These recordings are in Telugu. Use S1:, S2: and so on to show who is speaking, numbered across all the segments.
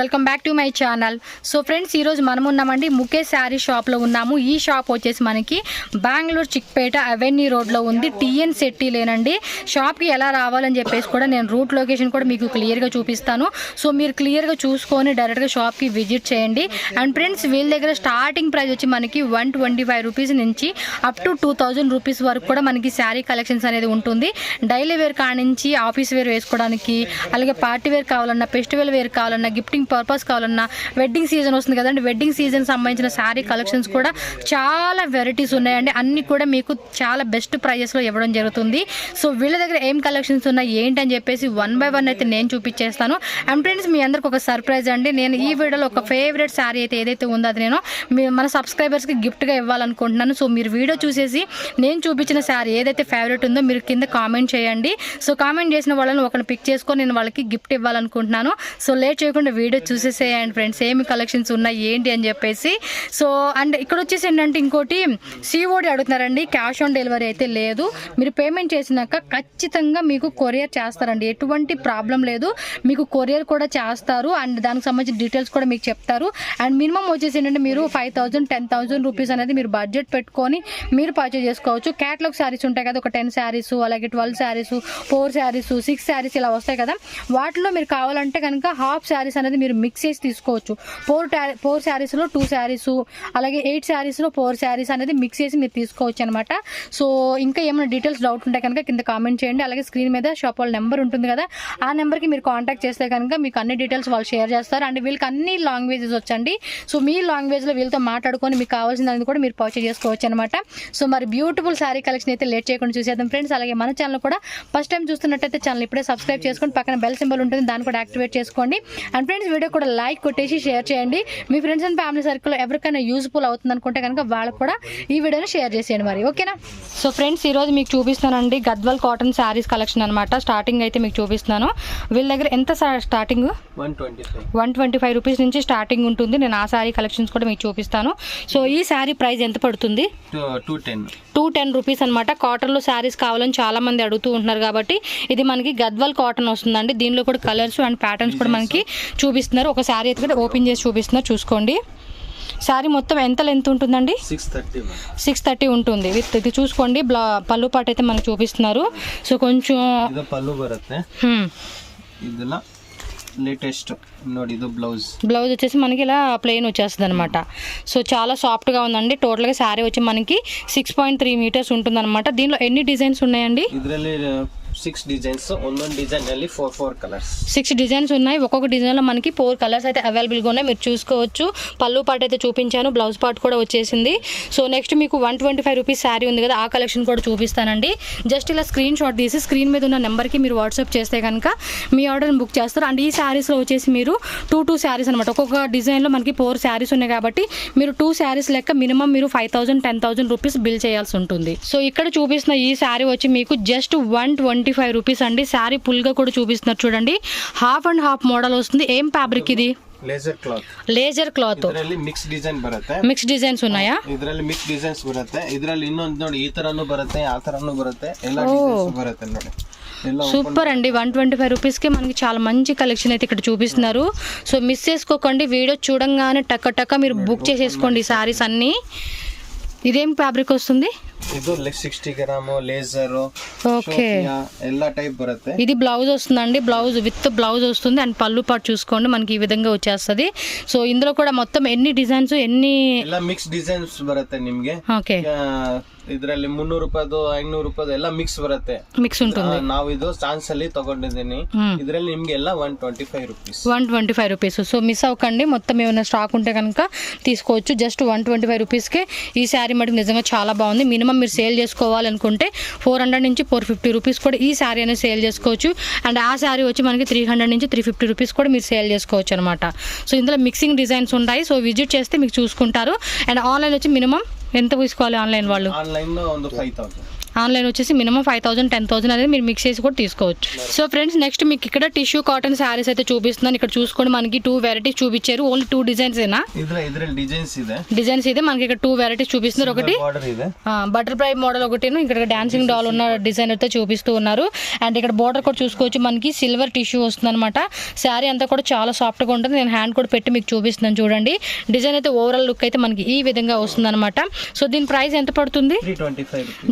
S1: Welcome back to my channel. So friends, ఈరోజు మనం ఉన్నామండి ముఖేష్ శారీ షాప్లో ఉన్నాము. ఈ షాప్ వచ్చేసి మనకి బెంగళూరు చిక్పేట అవెన్యూ రోడ్లో ఉంది. T.N.setty లేనండి. షాప్కి ఎలా రావాలని చెప్పేసి కూడా నేను రూట్ లొకేషన్ కూడా మీకు క్లియర్గా చూపిస్తాను. సో మీరు క్లియర్గా చూసుకొని డైరెక్ట్గా షాప్కి విజిట్ చేయండి. అండ్ ఫ్రెండ్స్, వీళ్ళ దగ్గర స్టార్టింగ్ ప్రైస్ వచ్చి మనకి 125 రూపీస్ నుంచి అప్ టు 2000 రూపీస్ వరకు కూడా మనకి శారీ కలెక్షన్స్ అనేది ఉంటుంది. డైలీ వేర్ కానించి ఆఫీస్ వేర్ వేసుకోవడానికి, అలాగే పార్టీ వేర్ కావాలన్నా, ఫెస్టివల్ వేర్ కావాలన్నా, గిఫ్టింగ్ పర్పస్ కావాలన్నా, వెడ్డింగ్ సీజన్ వస్తుంది కదండి, వెడ్డింగ్ సీజన్ సంబంధించిన శారీ కలెక్షన్స్ కూడా చాలా వెరైటీస్ ఉన్నాయండి. అన్ని కూడా మీకు చాలా బెస్ట్ ప్రైజెస్లో ఇవ్వడం జరుగుతుంది. సో వీళ్ళ దగ్గర ఏం కలెక్షన్స్ ఉన్నాయి ఏంటని చెప్పేసి 1 by 1 అయితే నేను చూపించేస్తాను. అండ్ ఫ్రెండ్స్, మీ అందరికి ఒక సర్ప్రైజ్ అండి. నేను ఈ వీడియోలో ఒక ఫేవరెట్ శారీ అయితే ఏదైతే ఉందో అది నేను మన సబ్స్క్రైబర్స్కి గిఫ్ట్గా ఇవ్వాలనుకుంటున్నాను. సో మీరు వీడియో చూసేసి నేను చూపించిన శారీ ఏదైతే ఫేవరెట్ ఉందో మీరు కింద కామెంట్ చేయండి. సో కామెంట్ చేసిన వాళ్ళని ఒకరిని పిక్ చేసుకొని నేను వాళ్ళకి గిఫ్ట్ ఇవ్వాలనుకుంటున్నాను. సో లేట్ చేయకుండా వీడియో చూసేసేయండి ఫ్రెండ్స్, ఏమి కలెక్షన్స్ ఉన్నాయి ఏంటి అని చెప్పేసి. సో అండ్ ఇక్కడ వచ్చేసి ఏంటంటే ఇంకోటి COD అడుగుతున్నారండి. క్యాష్ ఆన్ డెలివరీ అయితే లేదు. మీరు పేమెంట్ చేసినాక ఖచ్చితంగా మీకు కొరియర్ చేస్తారండి. ఎటువంటి ప్రాబ్లం లేదు, మీకు కొరియర్ కూడా చేస్తారు. అండ్ దానికి సంబంధించిన డీటెయిల్స్ కూడా మీకు చెప్తారు. అండ్ మినిమం వచ్చేసి ఏంటంటే మీరు 5000 10,000 రూపీస్ అనేది మీరు బడ్జెట్ పెట్టుకొని మీరు పర్చేజ్ చేసుకోవచ్చు. క్యాటలాగ్ శారీస్ ఉంటాయి కదా, ఒక 10 శారీస్, అలాగే 12 శారీస్, 4 శారీస్, 6 శారీస్ ఇలా వస్తాయి కదా, వాటిలో మీరు కావాలంటే కనుక హాఫ్ శారీస్ అనేది మీరు మిక్స్ చేసి తీసుకోవచ్చు. 4 శారీస్లో 2 శారీస్, అలాగే 8 శారీస్లో 4 శారీస్ అనేది మిక్స్ చేసి మీరు తీసుకోవచ్చు అనమాట. సో ఇంకా ఏమైనా డీటెయిల్స్ డౌట్ ఉంటే కనుక కింద కామెంట్ చేయండి. అలాగే స్క్రీన్ మీద షాప్ వాళ్ళ నెంబర్ ఉంటుంది కదా, ఆ నెంబర్కి మీరు కాంటాక్ట్ చేస్తే కనుక మీకు అన్ని డీటెయిల్స్ వాళ్ళు షేర్ చేస్తారు. అండ్ వీళ్ళకి అన్ని లాంగ్వేజెస్ వచ్చండి. సో మీ లాంగ్వేజ్లో వీళ్ళతో మాట్లాడుకొని మీకు కావాల్సింది కూడా మీరు పర్చేజ్ చేసుకోవచ్చు అనమాట. సో మరి బ్యూటిఫుల్ శారీ కలెక్షన్ అయితే లేట్ చేయకుండా చూసేద్దాం ఫ్రెండ్స్. అలాగే మన ఛానల్ కూడా ఫస్ట్ టైం చూస్తున్నట్టయితే ఛానల్ ఇప్పుడే సబ్స్క్రైబ్ చేసుకొని పక్కన బెల్ సింబల్ ఉంటుంది, దాన్ని కూడా యాక్టివేట్ చేసుకోండి. అండ్ ఫ్రెండ్స్, వీడియో కూడా లైక్ కొట్టేసి షేర్ చేయండి. మీ ఫ్రెండ్స్ అండ్ ఫ్యామిలీ సర్కిల్లో ఎవరికైనా యూజ్ఫుల్ అవుతుంది అనుకుంటే కనుక వాళ్ళకు కూడా ఈ వీడియోని షేర్ చేసేయండి మరి, ఓకేనా? సో ఫ్రెండ్స్, ఈరోజు మీకు చూపిస్తానండి గద్వాల్ కాటన్ శారీస్ కలెక్షన్ అనమాట. స్టార్టింగ్ అయితే మీకు చూపిస్తున్నాను. వీళ్ళ దగ్గర ఎంత స్టార్టింగ్ 125 రూపీస్ నుంచి స్టార్టింగ్ ఉంటుంది. నేను ఆ శారీ కలెక్షన్స్ కూడా మీకు చూపిస్తాను. సో ఈ శారీ ప్రైస్ ఎంత పడుతుంది? 210 రూపీస్ అనమాట. కాటన్లో శారీస్ కావాలని చాలా మంది అడుగుతూ ఉంటున్నారు కాబట్టి ఇది మనకి గద్వాల్ కాటన్ వస్తుందండి. దీనిలో కూడా కలర్స్ అండ్ ప్యాటర్న్స్ కూడా మనకి చూపిస్తున్నారు. ఒక శారీ అయితే కూడా ఓపెన్ చేసి చూపిస్తున్నారు, చూసుకోండి. శారీ మొత్తం ఎంత లెంత్ ఉంటుందండి? 630 ఉంటుంది. విత్ ఇది చూసుకోండి, పళ్ళు పాటు అయితే మనకు చూపిస్తున్నారు. సో కొంచెం పళ్ళు బರುತ್ತೆ.
S2: లేటెస్ట్ ನೋಡಿ, ಇದು
S1: బ్లౌజ్ వచ్చేసి మనకి ఇలా ప్లెయిన్ వచ్చేస్తుంది అనమాట. సో చాలా సాఫ్ట్గా ఉందండి. టోటల్గా శారీ వచ్చి మనకి 6.3 మీటర్స్ ఉంటుంది అనమాట. దీనిలో ఎన్ని డిజైన్స్ ఉన్నాయండి?
S2: ಇದರಲ್ಲಿ 6 డిజైన్స్, ಒಂದೊಂದು డిజైన్ ಅಲ್ಲಿ 4 కలర్స్.
S1: 6 డిజైన్స్ ఉన్నాయి. ఒక్కొక్క డిజైన్లో మనకి 4 కలర్స్ అయితే అవైలబుల్గా ఉన్నాయి, మీరు చూసుకోవచ్చు. పళ్ళు పాటు అయితే చూపించాను, బ్లౌజ్ పార్ట్ కూడా వచ్చేసింది. సో నెక్స్ట్ మీకు 125 రూపీస్ శారీ ఉంది కదా, ఆ కలెక్షన్ కూడా చూపిస్తానండి. జస్ట్ ఇలా స్క్రీన్ షాట్ తీసి స్క్రీన్ మీద ఉన్న నెంబర్కి మీరు వాట్సాప్ చేస్తే కనుక మీ ఆర్డర్ని బుక్ చేస్తారు. అండ్ ఈ శారీస్లో వచ్చేసి మీరు 2 శారీస్ అనమాట. ఒక్కొక్క డిజైన్లో మనకి 4 శారీస్ ఉన్నాయి కాబట్టి మీరు 2 శారీస్ లెక్క మినిమం మీరు 5000 10,000 రూపీస్ బిల్ చేయాల్సి ఉంటుంది. సో ఇక్కడ చూపిస్తున్న ఈ శారీ వచ్చి మీకు జస్ట్ 125 రూపీస్ అండి. శారీ ఫుల్గా కూడా చూపిస్తున్నారు చూడండి. హాఫ్ అండ్ హాఫ్ మోడల్ వస్తుంది. ఏం ఫ్యాబ్రిక్ ఇది? Laser cloth.
S2: ಇದರಲ್ಲಿ ಮಿಕ್ಸ್ ಡಿಸೈನ್ ಬರುತ್ತೆ.
S1: ಮಿಕ್ಸ್ ಡಿಸೈನ್ಸ್ ఉన్నాయా?
S2: ಇದರಲ್ಲಿ ಮಿಕ್ಸ್ ಡಿಸೈನ್ಸ್ ಬರುತ್ತೆ. ಇದರಲ್ಲಿ ಇನ್ನೊಂದು ನೋಡಿ, ಈ ತರನು ಬರುತ್ತೆ, ಆ ತರನು ಬರುತ್ತೆ, ಎಲ್ಲ ಡಿಸೈನ್ಸ್ ಬರುತ್ತೆ ನೋಡಿ.
S1: సూపర్ అండి. 125 రూపీస్కి మనకి చాలా మంచి కలెక్షన్ అయితే ఇక్కడ చూపిస్తున్నారు. సో మిస్ చేసుకోకండి, వీడియో చూడంగానే టక్క మీరు బుక్ చేసేసుకోండి ఈ శారీస్ అన్నీ. ఇదేం ఫ్యాబ్రిక్ వస్తుంది?
S2: ಇದು 60 ಗ್ರಾಮ್ ಲೇಸರ್.
S1: ఓకే,
S2: ಎಲ್ಲ ಟೈಪ್ ಬರುತ್ತೆ.
S1: ఇది బ్లౌజ్ వస్తుందండి. బ్లౌజ్ విత్ బ్లౌజ్ వస్తుంది. అండ్ పళ్ళు పాటు చూసుకోండి మనకి ఈ విధంగా వచ్చేస్తుంది. సో ఇందులో కూడా మొత్తం ఎన్ని డిజైన్స్, ఎన్ని
S2: ಎಲ್ಲ ಮಿಕ್ಸ್ ಡಿಸೈನ್ಸ್ ಬರುತ್ತೆ ನಿಮಗೆ.
S1: ఓకే,
S2: ಇದರಲ್ಲಿ 300 ರೂಪಾಯಿದು 500 ರೂಪಾಯಿದು ಎಲ್ಲ ಮಿಕ್ಸ್ ಬರುತ್ತೆ,
S1: మిక్స్ ఉంటుంది.
S2: ನಾವು ಇದು ಚಾನ್ಸ್ ಅಲ್ಲಿ ತಗೊಂಡಿದ್ದೀನಿ. ಇದರಲ್ಲಿ ನಿಮ್ಗೆ ಎಲ್ಲ 125 ರೂಪೀಸ್. 125
S1: రూపీస్. సో మిస్ అవ్వకండి, మొత్తం ఏమైనా స్టాక్ ఉంటే కనుక తీసుకోవచ్చు. జస్ట్ 125 రూపీస్కే ఈ శారీ మటుకు నిజంగా చాలా బాగుంది. మినిమం మీరు సేల్ చేసుకోవాలనుకుంటే 400 నుంచి 450 రూపీస్ కూడా ఈ శారీ అనేది సేల్ చేసుకోవచ్చు. అండ్ ఆ శారీ వచ్చి మనకి 300 నుంచి 350 రూపీస్ కూడా మీరు సేల్ చేసుకోవచ్చు అనమాట. సో ఇందులో మిక్సింగ్ డిజైన్స్ ఉంటాయి. సో విజిట్ చేస్తే మీకు చూసుకుంటారు. అండ్ ఆన్లైన్ వచ్చి మినిమం ఎంత తీసుకోవాలి? ఆన్లైన్ వాళ్ళు
S2: ఆన్లైన్ లో 5000
S1: ఆన్లైన్ వచ్చేసి మినిమం 5,000 10,000 అనేది మీరు మిక్స్ చేసి కూడా తీసుకోవచ్చు. సో ఫ్రెండ్స్ నెక్స్ట్ మీకు ఇక్కడ టిష్యూ కాటన్ శారీస్ అయితే చూపిస్తున్నాను. ఇక్కడ చూసుకోండి మనకి 2 వెరైటీస్ చూపించారు. ఓన్లీ 2 డిజైన్స్ ఏనా? డిజైన్స్ ಇದೆ మనకి ఇక్కడ 2 వెరైటీస్ చూపిస్తున్నారు. ఒకటి బటర్ఫ్లై మోడల్, ఒకటి ఇక్కడ డాన్సింగ్ డాల్ ఉన్న డిజైన్ అయితే చూపిస్తూ ఉన్నారు. అండ్ ఇక్కడ బోర్డర్ కూడా చూసుకోవచ్చు మనకి సిల్వర్ టిష్యూ వస్తుంది అనమాట. శారీ అంతా కూడా చాలా సాఫ్ట్ గా ఉంటుంది. నేను హ్యాండ్ కూడా పెట్టి మీకు చూపిస్తున్నాను చూడండి. డిజైన్ అయితే ఓవరాల్ లుక్ అయితే మనకి ఈ విధంగా వస్తుంది అనమాట. సో దీని ప్రైస్ ఎంత పడుతుంది?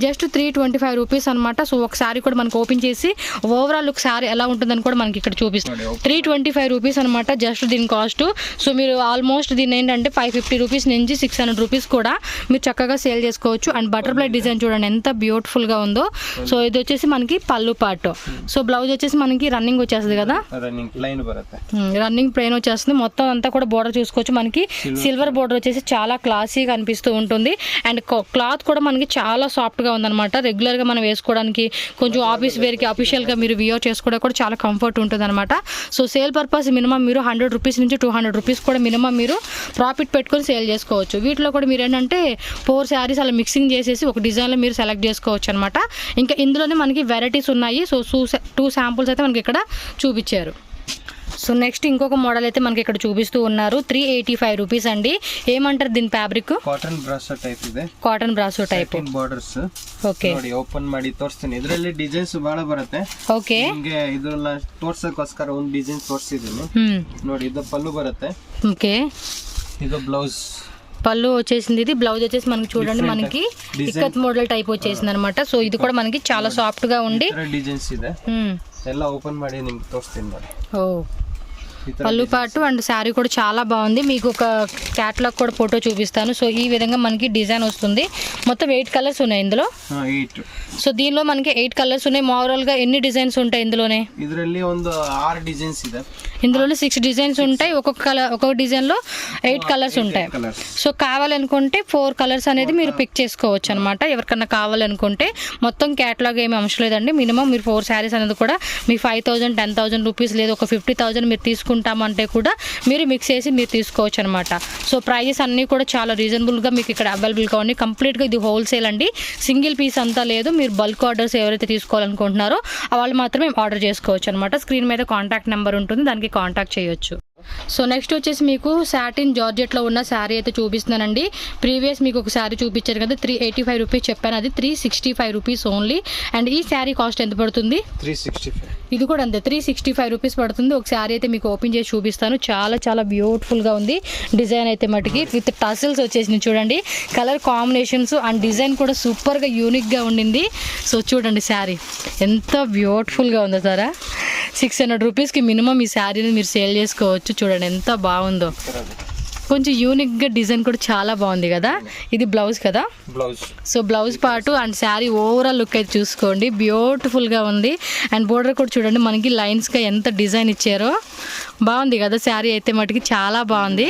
S1: జస్ట్ 325 రూపీస్ అనమాట. సో ఒక శారీ కూడా మనకి ఓపెన్ చేసి ఓవరాల్ లుక్ శారీ ఎలా ఉంటుందని కూడా మనకి ఇక్కడ చూపిస్తుంది. 325 రూపీస్ అనమాట జస్ట్ దీని కాస్ట్. సో మీరు ఆల్మోస్ట్ దీని ఏంటంటే 550 రూపీస్ నుంచి 600 రూపీస్ కూడా మీరు చక్కగా సేల్ చేసుకోవచ్చు. అండ్ బటర్ఫ్లై డిజైన్ చూడండి ఎంత బ్యూటిఫుల్ గా ఉందో. సో ఇది వచ్చేసి మనకి పళ్ళు పార్ట్. సో బ్లౌజ్ వచ్చేసి మనకి రన్నింగ్ వచ్చేస్తుంది కదా, రన్నింగ్ ప్లెయిన్ వచ్చేస్తుంది. మొత్తం అంతా కూడా బోర్డర్ చూసుకోవచ్చు మనకి సిల్వర్ బోర్డర్ వచ్చేసి చాలా క్లాసీగా అనిపిస్తూ ఉంటుంది. అండ్ క్లాత్ కూడా మనకి చాలా సాఫ్ట్ గా ఉందన్నమాట. రెగ్యులర్ గా మనం వేసుకోవడానికి కొంచెం ఆఫీస్ వేర్ కి అఫీషియల్ గా మీరు వియర్ చేసుకోవడానికి కూడా చాలా కంఫర్ట్ ఉంటుంది అనమాట. సో సేల్ పర్పస్ మినిమం మీరు 100 రూపీస్ నుంచి 200 రూపీస్ కూడా మినిమం మీరు ప్రాఫిట్ పెట్టుకొని సేల్ చేసుకోవచ్చు. వీటిలో కూడా మీరు ఏంటంటే 4 శారీస్ అలా మిక్సింగ్ చేసేసి ఒక డిజైన్ లో మీరు సెలెక్ట్ చేసుకోవచ్చు అనమాట. ఇంకా ఇందులోనే మనకి వెరైటీస్ ఉన్నాయి. సో 2 శాంపుల్స్ అయితే మనకి ఇక్కడ చూపించారు. సో నెక్స్ట్ ఇంకొక మోడల్ అయితే మనకి ఇక్కడ చూపిస్తూ ఉన్నారు. 385 రూపీస్ అండి. ఏమంటారు దీని ఫ్యాబ్రిక్?
S2: ಕಾಟನ್ ಬ್ರಾಸೋ ಟೈಪ್ ಇದೆ.
S1: Cotton brasso type
S2: borders.
S1: Okay
S2: ನೋಡಿ ಓಪನ್ ಮಾಡಿ ತೋರಿಸ್ತೀನಿ. ಇದರಲ್ಲಿ ಡಿಸೈನ್ಸ್ ಬಹಳ ಬರುತ್ತೆ.
S1: ಓಕೆ
S2: ನಿಮಗೆ ಇದನ್ನ ತೋರ್ಸಕ್ಕೋಸ್ಕರ ಒಂದು ಡಿಸೈನ್ ತೋರಿಸಿದ್ದೀನಿ. ನೋಡಿ ಇದು ಪಲ್ಲು ಬರುತ್ತೆ.
S1: ఓకే
S2: ಇದು ಬ್ಲೌಸ್.
S1: పళ్ళు వచ్చేసింది. ఇది బ్లౌజ్ వచ్చేసి మనకి చూడండి మనకి ఇక్కత్ మోడల్ టైప్ వచ్చేసింది అనమాట. సో ఇది కూడా మనకి చాలా సాఫ్ట్ గా ఉండి
S2: డిజైన్స్ ಇದೆ. ಎಲ್ಲ ఓపెన్ ಮಾಡಿ ನಿಮಗೆ ತೋರಿಸ್ತೀನಿ ನೋಡಿ.
S1: ఓ పళ్ళు పాటు అండ్ శారీ కూడా చాలా బాగుంది. మీకు ఒక క్యాటలాగ్ కూడా ఫోటో చూపిస్తాను. సో ఈ విధంగా మనకి డిజైన్ వస్తుంది. మొత్తం 8 కలర్స్ ఉన్నాయి ఇందులో.
S2: 8.
S1: సో దీనిలో మనకి 8 కలర్స్ ఉన్నాయి. మామూల్ గా ఎన్ని డిజైన్స్ ఉంటాయి ఇందులోనే?
S2: ಇದರಲ್ಲಿ ಒಂದು 6 డిజైన్స్ ಇದೆ.
S1: ఇందులోనే 6 డిజైన్స్ ఉంటాయి. ఒక్కొక్క డిజైన్ లో 8 కలర్స్ ఉంటాయి. సో కావాలనుకుంటే 4 కలర్స్ అనేది మీరు పిక్ చేసుకోవచ్చు అనమాట. ఎవరికన్నా కావాలనుకుంటే మొత్తం క్యాటలాగ్ ఏమి అవసరం లేదండి. మినిమం మీరు 4 శారీస్ అనేది కూడా మీ 5,000 10,000 రూపీస్ లేదు ఒక 50,000 మీరు తీసుకుంటామంటే కూడా మీరు మిక్స్ చేసి మీరు తీసుకోవచ్చు అనమాట. సో ప్రైజెస్ అన్నీ కూడా చాలా రీజనబుల్గా మీకు ఇక్కడ అవైలబుల్గా ఉన్నాయి. కంప్లీట్గా ఇది హోల్సేల్ అండి. సింగిల్ పీస్ అంతా లేదు. మీరు బల్క్ ఆర్డర్స్ ఎవరైతే తీసుకోవాలనుకుంటున్నారో వాళ్ళు మాత్రమే ఆర్డర్ చేసుకోవచ్చు అనమాట. స్క్రీన్ మీద కాంటాక్ట్ నెంబర్ ఉంటుంది, దానికి కాంటాక్ట్ చేయొచ్చు. సో నెక్స్ట్ వచ్చేసి మీకు సాటిన్ జార్జెట్లో ఉన్న శారీ అయితే చూపిస్తున్నానండి. ప్రీవియస్ మీకు ఒక శారీ చూపించారు కదా 385 రూపీస్ చెప్పాను, అది 365 రూపీస్ ఓన్లీ. అండ్ ఈ శారీ కాస్ట్ ఎంత పడుతుంది?
S2: 365.
S1: ఇది కూడా అంతే 365 రూపీస్ పడుతుంది. ఒక శారీ అయితే మీకు ఓపెన్ చేసి చూపిస్తాను. చాలా చాలా బ్యూటిఫుల్గా ఉంది. డిజైన్ అయితే మటుకి విత్ టసిల్స్ వచ్చేసింది చూడండి. కలర్ కాంబినేషన్స్ అండ్ డిజైన్ కూడా సూపర్గా యూనిక్గా ఉండింది. సో చూడండి శారీ ఎంత బ్యూటిఫుల్గా ఉందో సారా. 600 రూపీస్కి మినిమం ఈ శారీని మీరు సేల్ చేసుకోవచ్చు. చూడండి ఎంత బాగుందో. కొంచెం యూనిక్గా డిజైన్ కూడా చాలా బాగుంది కదా. ఇది బ్లౌజ్ కదా. So blouse part and sari overall look అయితే చూసుకోండి బ్యూటిఫుల్గా ఉంది. అండ్ బోర్డర్ కూడా చూడండి మనకి లైన్స్గా ఎంత డిజైన్ ఇచ్చారో బాగుంది కదా. శారీ అయితే మటుకి చాలా బాగుంది.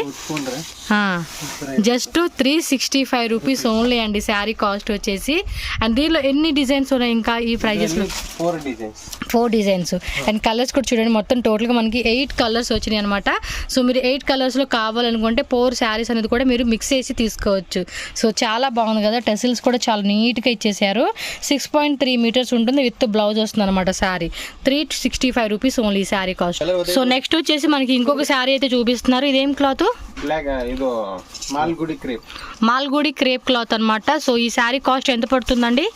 S1: జస్ట్ 365 రూపీస్ ఓన్లీ అండి శారీ కాస్ట్ వచ్చేసి. అండ్ దీనిలో ఎన్ని డిజైన్స్ ఉన్నాయి ఇంకా ఈ ప్రైజెస్లో? 4 డిజైన్స్. అండ్ కలర్స్ కూడా చూడండి మొత్తం టోటల్గా మనకి 8 కలర్స్ వచ్చినాయి అనమాట. సో మీరు 8 కలర్స్లో కావాలనుకుంటే 4 శారీస్ అనేది కూడా మీరు మిక్స్ చేసి తీసుకోవచ్చు. సో చాలా బాగుంది కదా. టెసిల్స్ కూడా చాలా నీట్గా ఇచ్చేసారు. 6.3 మీటర్స్ ఉంటుంది. విత్ బ్లౌజ్ వస్తుంది అనమాట. Sari 365 rupees only sari cost. So next వచ్చేసి మనకి ఇంకొక శారీ అయితే చూపిస్తున్నారు. ఇదేం క్లాత్? మాల్గుడి క్రేప్ క్లాత్ అనమాట. సో ఈ శారీ కాస్ట్ ఎంత పడుతుందండి?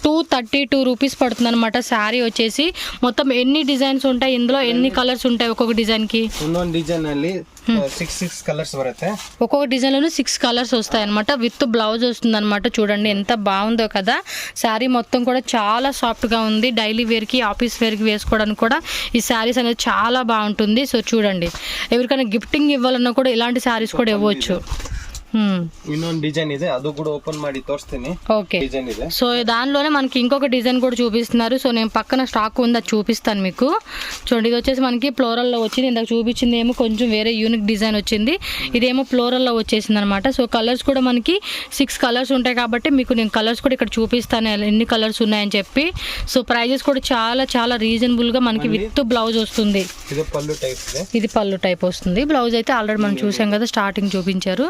S1: 232 రూపీస్ పడుతుంది అనమాట. శారీ వచ్చేసి మొత్తం ఎన్ని డిజైన్స్ ఉంటాయి ఇందులో, ఎన్ని కలర్స్ ఉంటాయి ఒక్కొక్క డిజైన్ కి? ఒక్కొక్క డిజైన్ లోనే 6 కలర్స్ వస్తాయి అనమాట. విత్ బ్లౌజ్ వస్తుంది అనమాట. చూడండి ఎంత బాగుందో కదా. శారీ మొత్తం కూడా చాలా సాఫ్ట్ గా ఉంది. డైలీ వేర్ కి ఆఫీస్ వేర్ కి వేసుకోవడానికి కూడా ఈ శారీస్ అనేది చాలా బాగుంటుంది. సో చూడండి ఎవరికైనా గిఫ్టింగ్ ఇవ్వాలన్నా కూడా ఇలాంటి శారీస్ కూడా ఇవ్వచ్చు.
S2: ಇನ್ನೊಂದು ಡಿಸೈನ್ ಇದೆ, ಅದು ಕೂಡ ಓಪನ್ ಮಾಡಿ ತೋರಿಸ್ತೀನಿ.
S1: ఓకే సో దానిలోనే మనకి ఇంకొక డిజైన్ కూడా చూపిస్తున్నారు. సో నేను పక్కన స్టాక్ ఉంది, అది చూపిస్తాను మీకు. చూడండి ఇది వచ్చేసి మనకి ఫ్లోరల్లో వచ్చింది. ఇందాక చూపించింది ఏమో కొంచెం వేరే యూనిక్ డిజైన్ వచ్చింది. ఇదేమో ఫ్లోరల్లో వచ్చేసింది అనమాట. సో కలర్స్ కూడా మనకి 6 కలర్స్ ఉంటాయి కాబట్టి మీకు నేను కలర్స్ కూడా ఇక్కడ చూపిస్తాను ఎన్ని కలర్స్ ఉన్నాయని చెప్పి. సో ప్రైజెస్ కూడా చాలా చాలా రీజనబుల్గా మనకి విత్ బ్లౌజ్ వస్తుంది. ఇది పళ్ళు టైప్ వస్తుంది. బ్లౌజ్ అయితే ఆల్రెడీ మనం చూసాం కదా, స్టార్టింగ్ చూపించారు.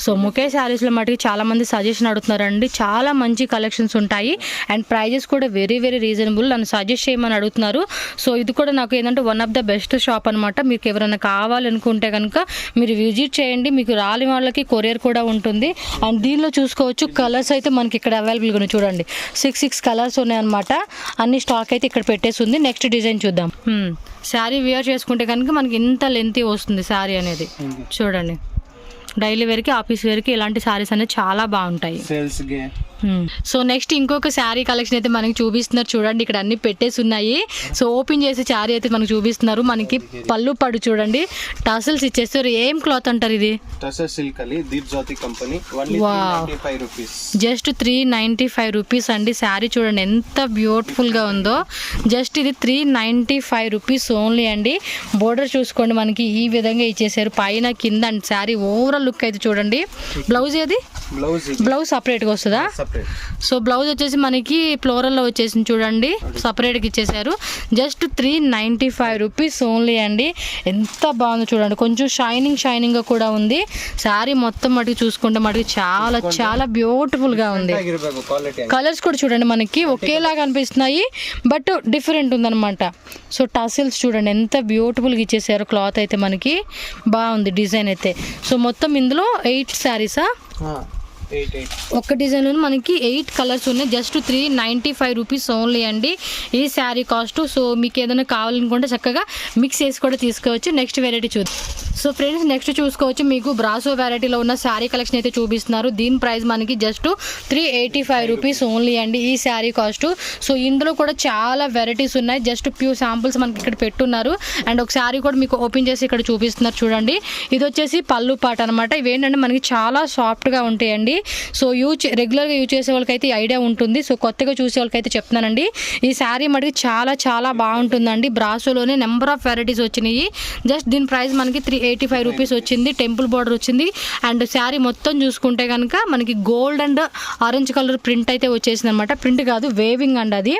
S1: సో ముఖేష్ శారీస్లో మటుకు చాలా మంది సజెషన్ అడుగుతున్నారండి, చాలా మంచి కలెక్షన్స్ ఉంటాయి అండ్ ప్రైజెస్ కూడా వెరీ వెరీ రీజనబుల్. నన్ను సజెస్ట్ చేయమని అడుగుతున్నారు. సో ఇది కూడా నాకు ఏంటంటే one of the best shop అనమాట. మీకు ఎవరైనా కావాలనుకుంటే కనుక మీరు విజిట్ చేయండి. మీకు రాని వాళ్ళకి కొరియర్ కూడా ఉంటుంది. అండ్ దీనిలో చూసుకోవచ్చు కలర్స్ అయితే మనకి ఇక్కడ అవైలబుల్గా ఉన్నాయి. చూడండి 6 కలర్స్ ఉన్నాయన్నమాట. అన్ని స్టాక్ అయితే ఇక్కడ పెట్టేసి ఉంది. నెక్స్ట్ డిజైన్ చూద్దాం. శారీ వేర్ చేసుకుంటే కనుక మనకి ఇంత లెంతీ వస్తుంది శారీ అనేది. చూడండి డైలీ వేర్కి ఆఫీస్ వేర్కి ఇలాంటి శారీస్ అనేది చాలా బాగుంటాయి. సో నెక్స్ట్ ఇంకొక శారీ కలెక్షన్ అయితే మనకి చూపిస్తున్నారు. చూడండి ఇక్కడ అన్ని పెట్టేసి ఉన్నాయి. సో ఓపెన్ చేసే శారీ అయితే మనకు చూపిస్తున్నారు. మనకి పళ్ళు పడు చూడండి టసల్స్ ఇచ్చేస్తారు. ఏం క్లాత్ అంటారు ఇది? జస్ట్ 395 రూపీస్ అండి. శారీ చూడండి ఎంత బ్యూటిఫుల్ గా ఉందో. జస్ట్ ఇది 395 రూపీస్ ఓన్లీ అండి. బోర్డర్ చూసుకోండి మనకి ఈ విధంగా ఇచ్చేసారు పైన కింద. అండ్ శారీ ఓవరాల్ లుక్ అయితే చూడండి. బ్లౌజ్ ఏది? బ్లౌజ్ సపరేట్ గా వస్తుందా? సో బ్లౌజ్ వచ్చేసి మనకి ఫ్లోరల్ లో వచ్చేసింది చూడండి, సపరేట్ గా ఇచ్చేసారు. జస్ట్ 395 రూపీస్ ఓన్లీ అండి. ఎంత బాగుందో చూడండి. కొంచెం షైనింగ్ గా కూడా ఉంది. శారీ మొత్తం మటుకు చూసుకుంటే మటుకు చాలా చాలా బ్యూటిఫుల్ గా ఉంది. కలర్స్ కూడా చూడండి మనకి ఒకేలాగా అనిపిస్తున్నాయి బట్ డిఫరెంట్ ఉందన్నమాట. సో టసిల్స్ చూడండి ఎంత బ్యూటిఫుల్ గా ఇచ్చేసారు. క్లాత్ అయితే మనకి బాగుంది డిజైన్ అయితే. సో మొత్తం ఇందులో 8 శారీసా? ఒక డిజైన్ మనకి 8 కలర్స్ ఉన్నాయి. జస్ట్ 395 రూపీస్ ఓన్లీ అండి ఈ శారీ కాస్ట్. సో మీకు ఏదైనా కావాలనుకుంటే చక్కగా మిక్స్ చేసి కూడా తీసుకోవచ్చు. నెక్స్ట్ వెరైటీ చూద్దాం. సో ఫ్రెండ్స్ నెక్స్ట్ చూసుకోవచ్చు మీకు బ్రాసో వెరైటీలో ఉన్న శారీ కలెక్షన్ అయితే చూపిస్తున్నారు. దీని ప్రైస్ మనకి జస్ట్ 385 రూపీస్ ఓన్లీ అండి ఈ శారీ కాస్ట్. సో ఇందులో కూడా చాలా వెరైటీస్ ఉన్నాయి. జస్ట్ ఫ్యూ శాంపుల్స్ మనకి ఇక్కడ పెట్టున్నారు. అండ్ ఒక శారీ కూడా మీకు ఓపెన్ చేసి ఇక్కడ చూపిస్తున్నారు చూడండి. ఇది వచ్చేసి పళ్ళు పాట అనమాట. ఇవేంటంటే మనకి చాలా సాఫ్ట్గా ఉంటాయండి. సో రెగ్యులర్గా యూజ్ చేసే వాళ్ళకైతే ఐడియా ఉంటుంది. సో కొత్తగా చూసే వాళ్ళకైతే చెప్తున్నానండి ఈ శారీ మటుకు చాలా చాలా బాగుంటుందండి. బ్రాసోలోనే నెంబర్ ఆఫ్ వెరైటీస్ వచ్చినాయి. జస్ట్ దీని ప్రైస్ మనకి 385 రూపీస్ వచ్చింది. టెంపుల్ బార్డర్ వచ్చింది. అండ్ శారీ మొత్తం చూసుకుంటే కనుక మనకి gold and orange colour print అయితే వచ్చేసింది అనమాట. ప్రింట్ కాదు వేవింగ్ అండి అది.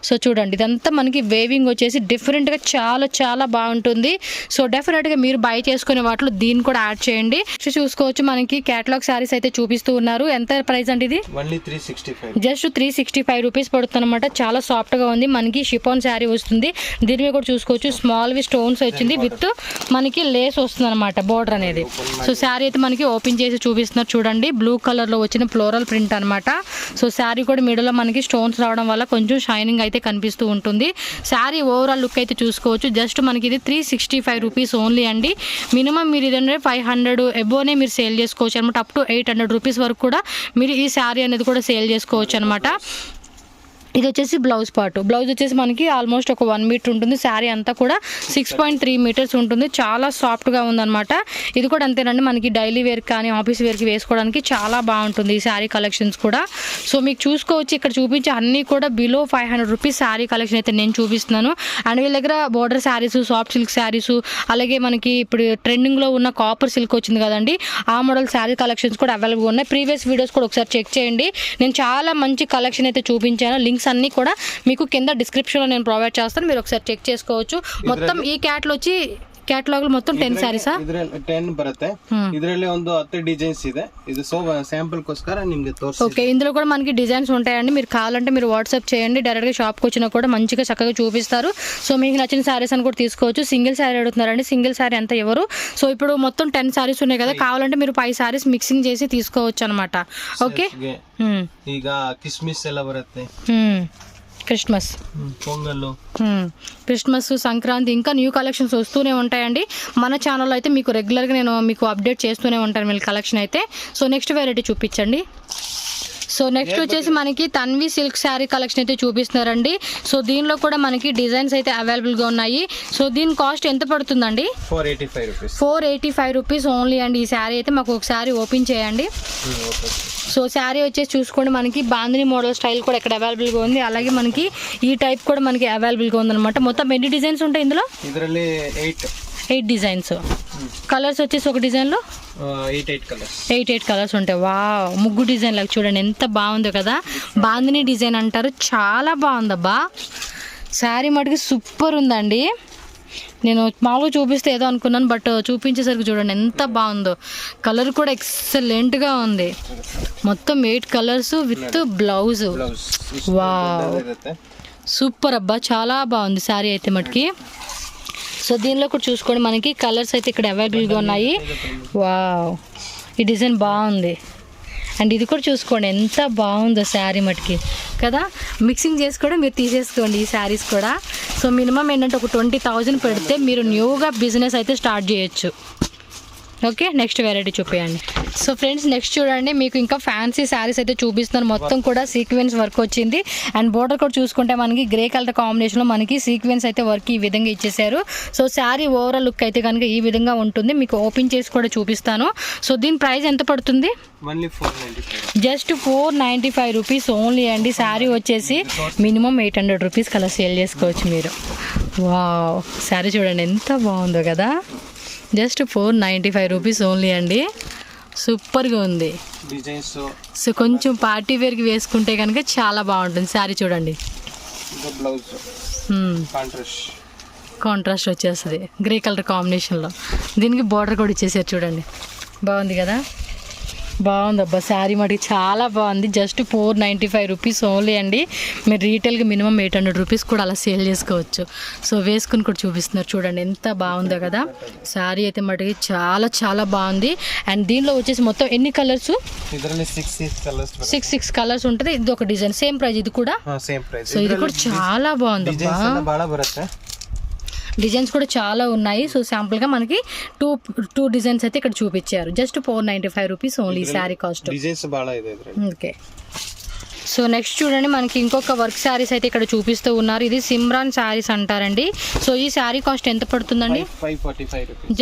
S1: సో చూడండి ఇదంతా మనకి వేవింగ్ వచ్చేసి డిఫరెంట్గా చాలా చాలా బాగుంటుంది. సో డెఫినెట్గా మీరు బై చేసుకునే వాటిలో దీన్ని కూడా యాడ్ చేయండి. చూసుకోవచ్చు మనకి కేటలాగ్ శారీస్ అయితే చూపిస్తూ ఉన్నారు. ఎంత ప్రైస్ అండి ఇది? జస్ట్ 365 రూపీస్ పడుతుంది అనమాట. చాలా సాఫ్ట్ గా ఉంది. మనకి షిఫాన్ శారీ వస్తుంది. దీని మీద కూడా చూసుకోవచ్చు స్మాల్ వి స్టోన్స్ వచ్చింది విత్ మనకి లేస్ వస్తుంది అనమాట బోర్డర్ అనేది. సో శారీ అయితే మనకి ఓపెన్ చేసి చూపిస్తున్నారు చూడండి. బ్లూ కలర్ లో వచ్చిన ఫ్లోరల్ ప్రింట్ అనమాట. సో శారీ కూడా మిడిల్ లో మనకి స్టోన్స్ రావడం వల్ల కొంచెం షైనింగ్ అయితే కనిపిస్తూ ఉంటుంది. శారీ ఓవరాల్ లుక్ అయితే చూసుకోవచ్చు. జస్ట్ మనకి ఇది 365 రూపీస్ ఓన్లీ అండి. మినిమం మీరు ఇదంటే 500 ఎబోనే మీరు సేల్ చేసుకోవచ్చు అనమాట. అప్ టు 800 రూపీస్ వరకు కూడా మీరు ఈ శారీ అనేది కూడా సేల్ చేసుకోవచ్చు అనమాట. ఇది వచ్చేసి బ్లౌజ్ పార్ట్. బ్లౌజ్ వచ్చేసి మనకి ఆల్మోస్ట్ ఒక 1 మీటర్ ఉంటుంది. శారీ అంతా కూడా 6.3 మీటర్స్ ఉంటుంది. చాలా సాఫ్ట్గా ఉందన్నమాట. ఇది కూడా అంతేనండి మనకి డైలీ వేర్ కానీ ఆఫీస్ వేర్కి వేసుకోవడానికి చాలా బాగుంటుంది ఈ శారీ కలెక్షన్స్ కూడా. సో మీకు చూసుకోవచ్చు ఇక్కడ చూపించే అన్నీ కూడా బిలో 500 రూపీస్ శారీ కలెక్షన్ అయితే నేను చూపిస్తున్నాను. అండ్ వీళ్ళ దగ్గర border saris, soft silk saris, అలాగే మనకి ఇప్పుడు ట్రెండింగ్లో ఉన్న కాపర్ సిల్క్ వచ్చింది కదండి ఆ మోడల్ శారీ కలెక్షన్స్ కూడా అవైలబుల్ ఉన్నాయి. ప్రీవియస్ వీడియోస్ కూడా ఒకసారి చెక్ చేయండి. నేను చాలా మంచి కలెక్షన్ అయితే చూపించాను. లింక్స్ అన్నీ కూడా మీకు కింద డిస్క్రిప్షన్లో నేను ప్రొవైడ్ చేస్తాను. మీరు ఒకసారి చెక్ చేసుకోవచ్చు. మొత్తం ఈ ಕ್ಯಾಟಲಾಗ್ ಮೊತ್ತ 10 ಸ್ಯಾರೀಸ್
S2: ಇದರಲ್ಲಿ 10 ಬರುತ್ತೆ. ಇದರಲ್ಲಿ ಒಂದು 10 ಡಿಸೈನ್ಸ್ ಇದೆ. ಇದು ಸ್ಯಾಂಪಲ್ ಕೋಸ್ಕರ ನಿಮಗೆ ತೋರಿಸ್ತೀನಿ.
S1: ఓకే ఇందులో కూడా మనకి డిజైన్స్ ఉంటాయండి. మీరు కావాలంటే మీరు వాట్సాప్ చేయండి. డైరెక్ట్ గా షాప్ కి వచ్చినా కూడా మంచిగా చక్కగా చూపిస్తారు. సో మీకు నచ్చిన సారీస్ అని కూడా తీసుకోవచ్చు. సింగిల్ సారీ అడుగుతున్నారండి. సింగిల్ సారీ అంత ఎవరు. సో ఇప్పుడు మొత్తం 10 సారీస్ ఉన్నాయి కదా, కావాలంటే మీరు 5 సారీస్ మిక్సింగ్ చేసి తీసుకోవచ్చు అనమాట. ఓకే
S2: ಈಗ ಕಿಸ್ಮಿಸ್ ಎಲ್ಲ ಬರುತ್ತೆ,
S1: క్రిస్మస్,
S2: పొంగల్,
S1: క్రిస్మస్, సంక్రాంతి, ఇంకా న్యూ కలెక్షన్స్ వస్తూనే ఉంటాయండి మన ఛానల్లో. అయితే మీకు రెగ్యులర్గా నేను మీకు అప్డేట్ చేస్తూనే ఉంటాను మీ కలెక్షన్ అయితే. సో నెక్స్ట్ వెరైటీ చూపించండి. సో నెక్స్ట్ వచ్చేసి మనకి తన్వి సిల్క్ శారీ కలెక్షన్ అయితే చూపిస్తున్నారండి. సో దీనిలో కూడా మనకి డిజైన్స్ అయితే అవైలబుల్గా ఉన్నాయి. సో దీని కాస్ట్ ఎంత పడుతుందండి? 485 రూపీస్ ఓన్లీ అండి. ఈ శారీ అయితే మాకు ఒకసారి ఓపెన్ చేయండి. సో శారీ వచ్చేసి చూసుకోండి మనకి బాందిని మోడల్ స్టైల్ కూడా ఇక్కడ అవైలబుల్గా ఉంది. అలాగే మనకి ఈ టైప్ కూడా మనకి అవైలబుల్గా ఉందన్నమాట. మొత్తం ఎన్ని డిజైన్స్ ఉంటాయి ఇందులో? 8 డిజైన్స్. కలర్స్ వచ్చేసి ఒక డిజైన్లో 8 కలర్స్ ఉంటాయి. వా ముగ్గు డిజైన్ లాగా చూడండి ఎంత బాగుందో కదా. బాందిని డిజైన్ అంటారు, చాలా బాగుందబ్బా. శారీ మటుకు సూపర్ ఉందండి. నేను మామూలుగా చూపిస్తే ఏదో అనుకున్నాను, బట్ చూపించేసరికి చూడండి ఎంత బాగుందో. కలర్ కూడా ఎక్సలెంట్గా ఉంది. మొత్తం 8 colours with blouse. Wow, super అబ్బా, చాలా బాగుంది శారీ అయితే మటుకి. సో దీనిలో కూడా చూసుకోండి, మనకి కలర్స్ అయితే ఇక్కడ అవైలబుల్గా ఉన్నాయి. వావ్, ఈ డిజైన్ బాగుంది. అండ్ ఇది కూడా చూసుకోండి ఎంత బాగుందో శారీ మటుకి కదా. మిక్సింగ్ చేసి కూడా మీరు తీసేసుకోండి ఈ శారీస్ కూడా. సో మినిమం ఏంటంటే ఒక 20,000 పెడితే మీరు న్యూగా బిజినెస్ అయితే స్టార్ట్ చేయొచ్చు. ఓకే, నెక్స్ట్ వెరైటీ చూపించండి. సో ఫ్రెండ్స్, నెక్స్ట్ చూడండి, మీకు ఇంకా ఫ్యాన్సీ శారీస్ అయితే చూపిస్తున్నాను. మొత్తం కూడా సీక్వెన్స్ వర్క్ వచ్చింది. అండ్ బోర్డర్ కూడా చూసుకుంటే మనకి గ్రే కలర్ కాంబినేషన్లో మనకి సీక్వెన్స్ అయితే వర్క్ ఈ విధంగా ఇచ్చేసారు. సో శారీ ఓవరాల్ లుక్ అయితే కనుక ఈ విధంగా ఉంటుంది. మీకు ఓపెన్ చేసి కూడా చూపిస్తాను. సో దీని ప్రైస్ ఎంత పడుతుంది? జస్ట్ 495 రూపీస్ ఓన్లీ అండి. శారీ వచ్చేసి మినిమం 800 రూపీస్ కలా సేల్ చేసుకోవచ్చు మీరు. వావ్, శారీ చూడండి ఎంత బాగుందో కదా. జస్ట్ 495 రూపీస్ ఓన్లీ అండి. సూపర్గా ఉంది. సో కొంచెం పార్టీ వేర్కి వేసుకుంటే కనుక చాలా బాగుంటుంది. శారీ చూడండి, కాంట్రాస్ట్ వచ్చేస్తుంది గ్రే కలర్ కాంబినేషన్లో. దీనికి బార్డర్ కూడా ఇచ్చేసారు చూడండి, బాగుంది కదా. బాగుంది అబ్బా, శారీ మటుకు చాలా బాగుంది. జస్ట్ 495 రూపీస్ ఓన్లీ అండి. మీరు రీటైల్గా మినిమం 800 రూపీస్ కూడా అలా సేల్ చేసుకోవచ్చు. సో వేసుకుని కూడా చూపిస్తున్నారు చూడండి ఎంత బాగుందో కదా. శారీ అయితే మటుకు చాలా చాలా బాగుంది. అండ్ దీనిలో వచ్చేసి మొత్తం ఎన్ని కలర్స్? 6 కలర్స్ ఉంటుంది. ఇది ఒక డిజైన్, సేమ్ ప్రైస్ ఇది కూడా. సో ఇది కూడా చాలా బాగుంది అబ్బా. డిజైన్స్ కూడా చాలా ఉన్నాయి. సో శాంపుల్గా మనకి టూ డిజైన్స్ అయితే ఇక్కడ చూపించారు. Just 495 rupees only sari cost. Okay, so next చూడండి, మనకి ఇంకొక వర్క్ శారీస్ అయితే ఇక్కడ చూపిస్తూ ఉన్నారు. ఇది సిమ్రాన్ శారీస్ అంటారండి. సో ఈ శారీ కాస్ట్ ఎంత పడుతుందండి?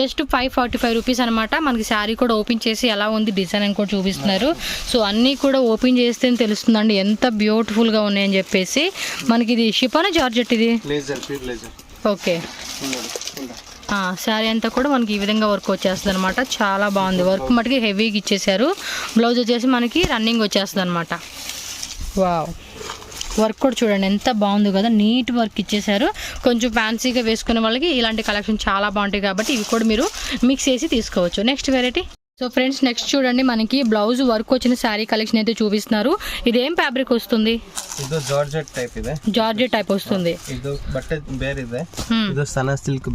S1: జస్ట్ 545 రూపీస్ అనమాట. మనకి శారీ కూడా ఓపెన్ చేసి ఎలా ఉంది డిజైన్ అని కూడా చూపిస్తున్నారు. సో అన్నీ కూడా ఓపెన్ చేస్తే తెలుస్తుందండి ఎంత బ్యూటిఫుల్గా ఉన్నాయని చెప్పేసి. మనకి ఇది షిఫాన్ జార్జెట్, ఇది ఓకే. శారీ అంతా కూడా మనకి ఈ విధంగా వర్క్ వచ్చేస్తుంది అనమాట. చాలా బాగుంది. వర్క్ మటుకి హెవీగా ఇచ్చేసారు. బ్లౌజ్ వచ్చేసి మనకి రన్నింగ్ వచ్చేస్తుంది అనమాట. వావ్, వర్క్ కూడా చూడండి ఎంత బాగుంది కదా. నీట్ వర్క్ ఇచ్చేసారు. కొంచెం ఫ్యాన్సీగా వేసుకునే వాళ్ళకి ఇలాంటి కలెక్షన్ చాలా బాగుంటాయి కాబట్టి ఇవి కూడా మీరు మిక్స్ చేసి తీసుకోవచ్చు. Next variety. So friends, next చూడండి, మనకి బ్లౌజ్ వర్క్ వచ్చిన శారీ కలెక్షన్ అయితే చూపిస్తున్నారు. ఇది ఏం ఫ్యాబ్రిక్ వస్తుంది? జార్జెట్ టైప్ వస్తుంది.
S2: ಸನಾ ಸಿಲ್ಕ್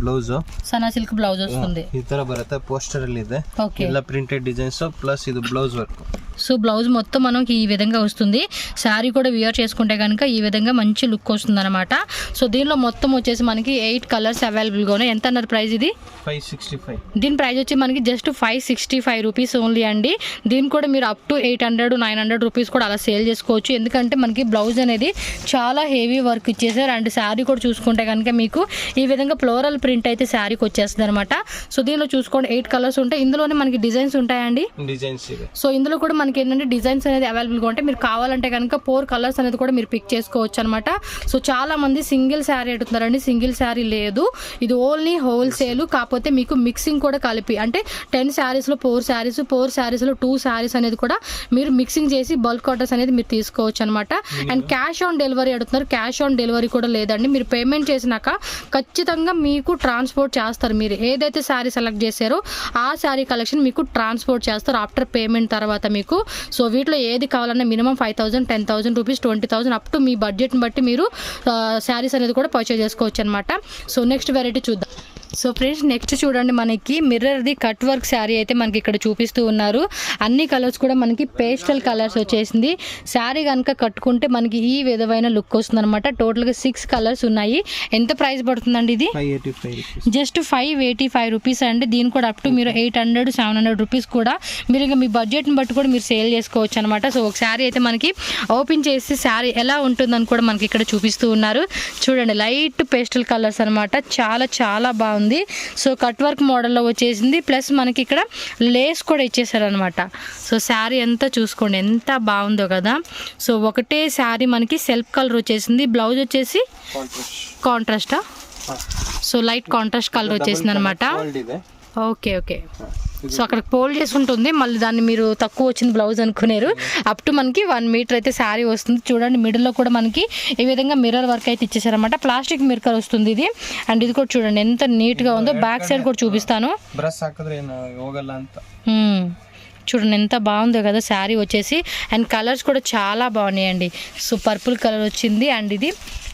S1: ಬ್ಲೌಸ್ వస్తుంది.
S2: ಈ ತರ ಬರುತ್ತೆ. ಪೋಸ್ಟರ್ ಅಲ್ಲಿ ಇದೆ ಎಲ್ಲ ಪ್ರಿಂಟೆಡ್ ಡಿಸೈನ್ಸ್ ಪ್ಲಸ್ ಇದು ಬ್ಲೌಸ್ ವರ್ಕ್.
S1: సో బ్లౌజ్ మొత్తం మనకి ఈ విధంగా వస్తుంది. శారీ కూడా వియర్ చేసుకుంటే కనుక ఈ విధంగా మంచి లుక్ వస్తుంది అనమాట. సో దీనిలో మొత్తం వచ్చేసి మనకి 8 కలర్స్ అవైలబుల్గా ఉన్నాయి. ఎంత అన్నారు ప్రైస్? ఇది
S2: 565.
S1: దీని ప్రైస్ వచ్చి మనకి జస్ట్ 565 రూపీస్ ఓన్లీ అండి. దీని కూడా మీరు అప్ టు 800-900 రూపీస్ కూడా అలా సేల్ చేసుకోవచ్చు. ఎందుకంటే మనకి బ్లౌజ్ అనేది చాలా హెవీ వర్క్ ఇచ్చేసారు. అండ్ శారీ కూడా చూసుకుంటే కనుక మీకు ఈ విధంగా ఫ్లోరల్ ప్రింట్ అయితే శారీకి వచ్చేస్తుంది అనమాట. సో దీనిలో చూసుకోండి 8 కలర్స్ ఉంటాయి. ఇందులోనే మనకి డిజైన్స్ ఉంటాయండి. సో ఇందులో కూడా మనకి ఏంటంటే డిజైన్స్ అనేది అవైలబుల్గా ఉంటాయి. మీరు కావాలంటే కనుక 4 కలర్స్ అనేది కూడా మీరు పిక్ చేసుకోవచ్చు అనమాట. సో చాలా మంది సింగిల్ శారీ అడుగుతున్నారండి. సింగిల్ శారీ లేదు, ఇది ఓన్లీ హోల్సేల్. కాకపోతే మీకు మిక్సింగ్ కూడా కలిపి అంటే 10 శారీస్లో 4 శారీస్, 4 శారీస్లో 2 శారీస్ అనేది కూడా మీరు మిక్సింగ్ చేసి బల్క్ ఆర్డర్స్ అనేది మీరు తీసుకోవచ్చు అనమాట. అండ్ క్యాష్ ఆన్ డెలివరీ అడుగుతున్నారు. క్యాష్ ఆన్ డెలివరీ కూడా లేదండి. మీరు పేమెంట్ చేసినాక ఖచ్చితంగా మీకు ట్రాన్స్పోర్ట్ చేస్తారు. మీరు ఏదైతే శారీ సెలెక్ట్ చేశారో ఆ శారీ కలెక్షన్ మీకు ట్రాన్స్పోర్ట్ చేస్తారు ఆఫ్టర్ పేమెంట్ తర్వాత మీకు. సో వీటిలో ఏది కావాలన్నా minimum 5,000, 10,000 rupees, 20,000 up to me బడ్జెట్ని బట్టి మీరు శారీస్ అనేది కూడా పర్చేజ్ చేసుకోవచ్చు అనమాట. సో నెక్స్ట్ వెరైటీ చూద్దాం. సో ఫ్రెండ్స్, నెక్స్ట్ చూడండి, మనకి మిర్రర్ది కట్ వర్క్ శారీ అయితే మనకి ఇక్కడ చూపిస్తూ ఉన్నారు. అన్ని కలర్స్ కూడా మనకి పేస్టల్ కలర్స్ వచ్చేసింది. శారీ కనుక కట్టుకుంటే మనకి ఈ విధమైన లుక్ వస్తుంది అనమాట. టోటల్గా 6 కలర్స్ ఉన్నాయి. ఎంత ప్రైస్ పడుతుందండి ఇది? జస్ట్ 585 రూపీస్ అండి. దీని కూడా అప్ టు మీరు 800-700 రూపీస్ కూడా మీరు ఇంకా మీ బడ్జెట్ని బట్టి కూడా మీరు సేల్ చేసుకోవచ్చు అనమాట. సో ఒక శారీ అయితే మనకి ఓపెన్ చేసి శారీ ఎలా ఉంటుందని కూడా మనకి ఇక్కడ చూపిస్తూ ఉన్నారు. చూడండి, లైట్ పేస్టల్ కలర్స్ అనమాట. చాలా చాలా బాగుంది. సో కట్ వర్క్ మోడల్లో వచ్చేసింది. ప్లస్ మనకి ఇక్కడ లేస్ కూడా ఇచ్చేసారనమాట. సో శారీ అంతా చూసుకోండి ఎంత బాగుందో కదా. సో ఒకటే శారీ మనకి సెల్ఫ్ కలర్ వచ్చేసింది. బ్లౌజ్ వచ్చేసి కాంట్రాస్టా? సో లైట్ కాంట్రాస్ట్ కలర్ వచ్చేసింది అనమాట. Okay okay. సో అక్కడ ఫోల్డ్ చేసి ఉంటుంది, మళ్ళీ దాన్ని మీరు తక్కువ వచ్చింది బ్లౌజ్ అనుకునేరు. అప్ టు మనకి 1 మీటర్ అయితే శారీ వస్తుంది. చూడండి మిడిల్లో కూడా మనకి ఈ విధంగా మిర్రర్ వర్క్ అయితే ఇచ్చేసారనమాట. ప్లాస్టిక్ మిర్రర్ వస్తుంది ఇది. అండ్ ఇది కూడా చూడండి ఎంత నీట్గా ఉందో. బ్యాక్ సైడ్ కూడా చూపిస్తాను. చూడండి ఎంత బాగుందో కదా శారీ వచ్చేసి. అండ్ కలర్స్ కూడా చాలా బాగున్నాయండి. సో పర్పుల్ కలర్ వచ్చింది, అండ్ ఇది